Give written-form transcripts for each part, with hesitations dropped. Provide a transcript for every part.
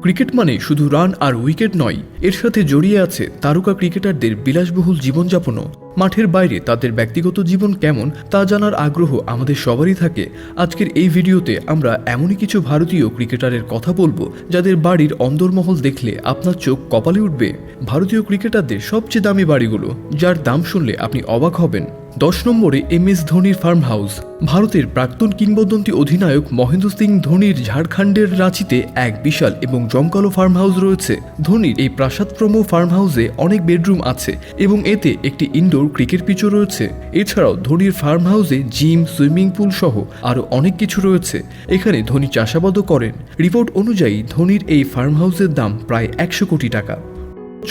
Cricket মানে শুধু run আর wicket নয়, এর সাথে জড়িয়ে আছে তারকা ক্রিকেটারদের বিলাসবহুল জীবনযাপনও। মাঠের বাইরে তাদের ব্যক্তিগত জীবন কেমন তা জানার আগ্রহ আমাদের সবারই থাকে। আজকের এই ভিডিওতে আমরা এমনই কিছু ভারতীয় ক্রিকেটারের কথা বলবো যাদের বাড়ির অন্দরমহল দেখলে আপনার চোখ কপালে উঠবে। ভারতীয় ক্রিকেটারদের সবচেয়ে দামি বাড়িগুলো, যার দাম শুনলে আপনি অবাক হবেন। 10 নম্বরে MS ধোনির ফার্ম হাউস। ভারতের প্রাক্তন কিংবদন্তি অধিনায়ক মহেন্দ্র সিং ধোনির ঝাড়খণ্ডের রাঁচিতে এক বিশাল এবং জমকালো ফার্ম হাউস রয়েছে। ধোনির এই প্রাসাদপ্রম ফার্ম হাউসে অনেক বেডরুম আছে এবং এতে একটি ইনডোর ক্রিকেট পিচও রয়েছে। এছাড়াও ধোনির ফার্ম হাউসে জিম, সুইমিং পুল সহ আরও অনেক কিছু রয়েছে। এখানে ধোনি চাষাবাদও করেন। রিপোর্ট অনুযায়ী ধোনির এই ফার্ম হাউসের দাম প্রায় 100 কোটি টাকা।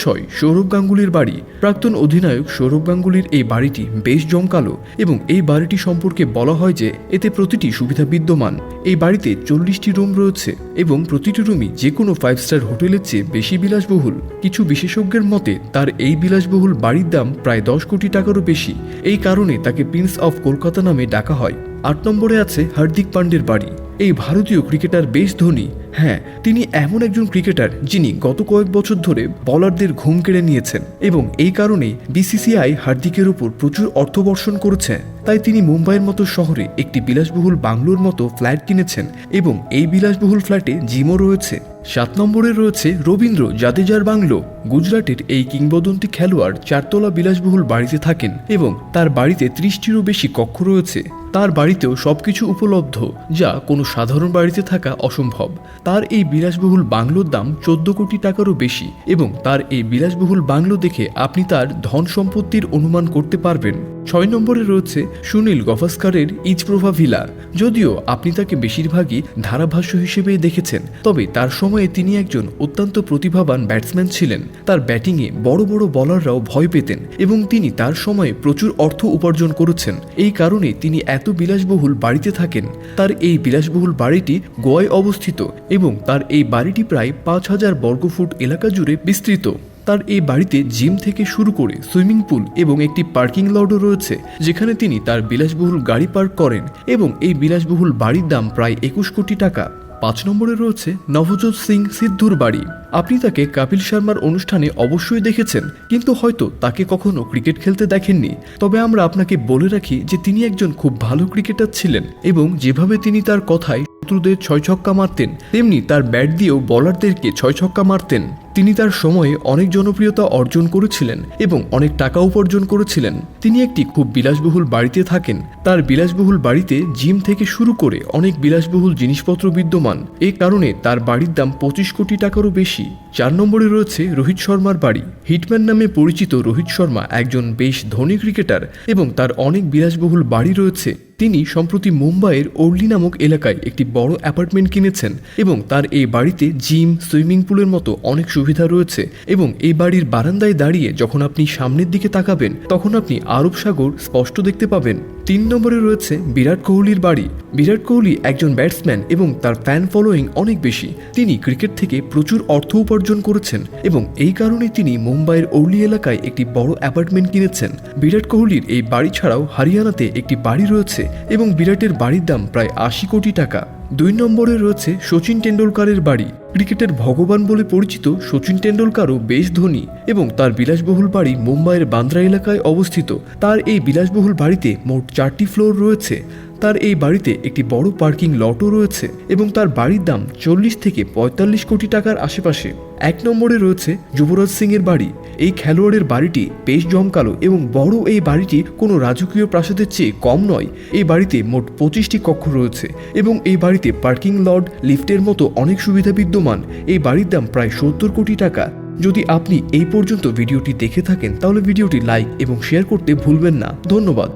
6. সৌরভ গাঙ্গুলির বাড়ি। প্রাক্তন অধিনায়ক সৌরভ গাঙ্গুলির এই বাড়িটি বেশ জমকালো এবং এই বাড়িটি সম্পর্কে বলা হয় যে এতে প্রতিটি সুবিধা বিদ্যমান। এই বাড়িতে 40টি রুম রয়েছে এবং প্রতিটি রুমই যে কোনো 5 স্টার হোটেলের চেয়ে বেশি বিলাসবহুল। কিছু বিশেষজ্ঞের মতে তার এই বিলাসবহুল বাড়ির দাম প্রায় 10 কোটি টাকারও বেশি। এই কারণে তাকে প্রিন্স অফ কলকাতা নামে ডাকা হয়। 8 নম্বরে আছে হার্দিক পান্ডের বাড়ি। এই ভারতীয় ক্রিকেটার বেশ ধনী। হ্যাঁ, তিনি এমন একজন ক্রিকেটার যিনি গত কয়েক বছর ধরে বলারদের ঘুম কেড়ে নিয়েছেন এবং এই কারণেই BCCI হার্দিকের উপর প্রচুর অর্থ বর্ষণ করেছে। তাই তিনি মুম্বাইয়ের মতো শহরে একটি বিলাসবহুল বাংলোর মতো ফ্ল্যাট কিনেছেন এবং এই বিলাসবহুল ফ্ল্যাটে জিমও রয়েছে। 7 নম্বরে রয়েছে রবীন্দ্র জাদেজার বাংলো। গুজরাটের এই কিংবদন্তি খেলোয়াড় 4 তলা বিলাসবহুল বাড়িতে থাকেন এবং তার বাড়িতে 30টিরও বেশি কক্ষ রয়েছে। তার বাড়িতেও সবকিছু উপলব্ধ, যা কোনো সাধারণ বাড়িতে থাকা অসম্ভব। তার এই বিলাসবহুল বাংলোর দাম 14 কোটি টাকারও বেশি এবং তার এই বিলাসবহুল বাংলো দেখে আপনি তার ধন সম্পত্তির অনুমান করতে পারবেন। 6 নম্বরে রয়েছে সুনীল গাভাস্কারের ইজপ্রভা ভিলা। যদিও আপনি তাকে বেশিরভাগই ধারাভাষ্য হিসেবে দেখেছেন, তবে তার সময়ে তিনি একজন অত্যন্ত প্রতিভাবান ব্যাটসম্যান ছিলেন। তার ব্যাটিংয়ে বড় বড় বলাররাও ভয় পেতেন এবং তিনি তার সময়ে প্রচুর অর্থ উপার্জন করেছেন। এই কারণে তিনি এত বিলাসবহুল বাড়িতে থাকেন। তার এই বিলাসবহুল বাড়িটি গোয়ায় অবস্থিত এবং তার এই বাড়িটি প্রায় 5000 বর্গফুট এলাকা জুড়ে বিস্তৃত। তার এই বাড়িতে জিম থেকে শুরু করে সুইমিং পুল এবং একটি পার্কিং লটও রয়েছে, যেখানে তিনি তার বিলাসবহুল গাড়ি পার্ক করেন এবং এই বিলাসবহুল বাড়ির দাম প্রায় 21 কোটি টাকা। 5 নম্বরে রয়েছে নভজ্যোৎ সিং সিদ্ধুর বাড়ি। আপনি তাকে কপিল শর্মার অনুষ্ঠানে অবশ্যই দেখেছেন, কিন্তু হয়তো তাকে কখনো ক্রিকেট খেলতে দেখেননি। তবে আমরা আপনাকে বলে রাখি যে তিনি একজন খুব ভালো ক্রিকেটার ছিলেন এবং যেভাবে তিনি তার কথায় শত্রুদের 6 ছক্কা মারতেন, তেমনি তার ব্যাট দিয়েও বলারদেরকে 6 ছক্কা মারতেন। তিনি তার সময়ে অনেক জনপ্রিয়তা অর্জন করেছিলেন এবং অনেক টাকা উপার্জন করেছিলেন। তিনি একটি খুব বিলাসবহুল বাড়িতে থাকেন। তার বিলাসবহুল বাড়িতে জিম থেকে শুরু করে অনেক বিলাসবহুল জিনিসপত্র বিদ্যমান। এই কারণে তার বাড়ির দাম 25 কোটি টাকারও বেশি। 4 নম্বরে রয়েছে রোহিত শর্মার বাড়ি। হিটম্যান নামে পরিচিত রোহিত শর্মা একজন বেশ ধনী ক্রিকেটার এবং তার অনেক বিলাসবহুল বাড়ি রয়েছে। তিনি সম্প্রতি মুম্বাইয়ের ওর্লি নামক এলাকায় একটি বড় অ্যাপার্টমেন্ট কিনেছেন এবং তার এই বাড়িতে জিম, সুইমিং পুলের মতো অনেক সুবিধা রয়েছে এবং এই বাড়ির বারান্দায় দাঁড়িয়ে যখন আপনি সামনের দিকে তাকাবেন তখন আপনি আরব সাগর স্পষ্ট দেখতে পাবেন। 3 নম্বরে রয়েছে বিরাট কোহলির বাড়ি। বিরাট কোহলি একজন ব্যাটসম্যান এবং তার ফ্যান ফলোয়িং অনেক বেশি। তিনি ক্রিকেট থেকে প্রচুর অর্থ উপার্জন করেছেন এবং এই কারণে তিনি মুম্বাইয়ের ওর্লি এলাকায় একটি বড় অ্যাপার্টমেন্ট কিনেছেন। বিরাট কোহলির এই বাড়ি ছাড়াও হরিয়ানাতে একটি বাড়ি রয়েছে এবং বিরাটের বাড়ির দাম প্রায় 80 কোটি টাকা। 2 নম্বরে রয়েছে সচিন টেন্ডুলকারের বাড়ি। ক্রিকেটের ভগবান বলে পরিচিত সচিন টেন্ডুলকারও বেশ ধনী এবং তার বিলাসবহুল বাড়ি মুম্বাইয়ের বান্দ্রা এলাকায় অবস্থিত। তার এই বিলাসবহুল বাড়িতে মোট 4টি ফ্লোর রয়েছে। তার এই বাড়িতে একটি বড় পার্কিং লটও রয়েছে এবং তার বাড়ির দাম 40 থেকে 45 কোটি টাকার আশেপাশে। 1 নম্বরে রয়েছে যুবরাজ সিং এর বাড়ি। এই খেলোয়াড়ের বাড়িটি বেশ জমকালো এবং বড়। এই বাড়িটি কোনো রাজকীয় প্রাসাদের চেয়ে কম নয়। এই বাড়িতে মোট 25টি কক্ষ রয়েছে এবং এই বাড়িতে পার্কিং লট, লিফটের মতো অনেক সুবিধা বিদ্যমান। এই বাড়ির দাম প্রায় 70 কোটি টাকা। যদি আপনি এই পর্যন্ত ভিডিওটি দেখে থাকেন তাহলে ভিডিওটি লাইক এবং শেয়ার করতে ভুলবেন না। ধন্যবাদ।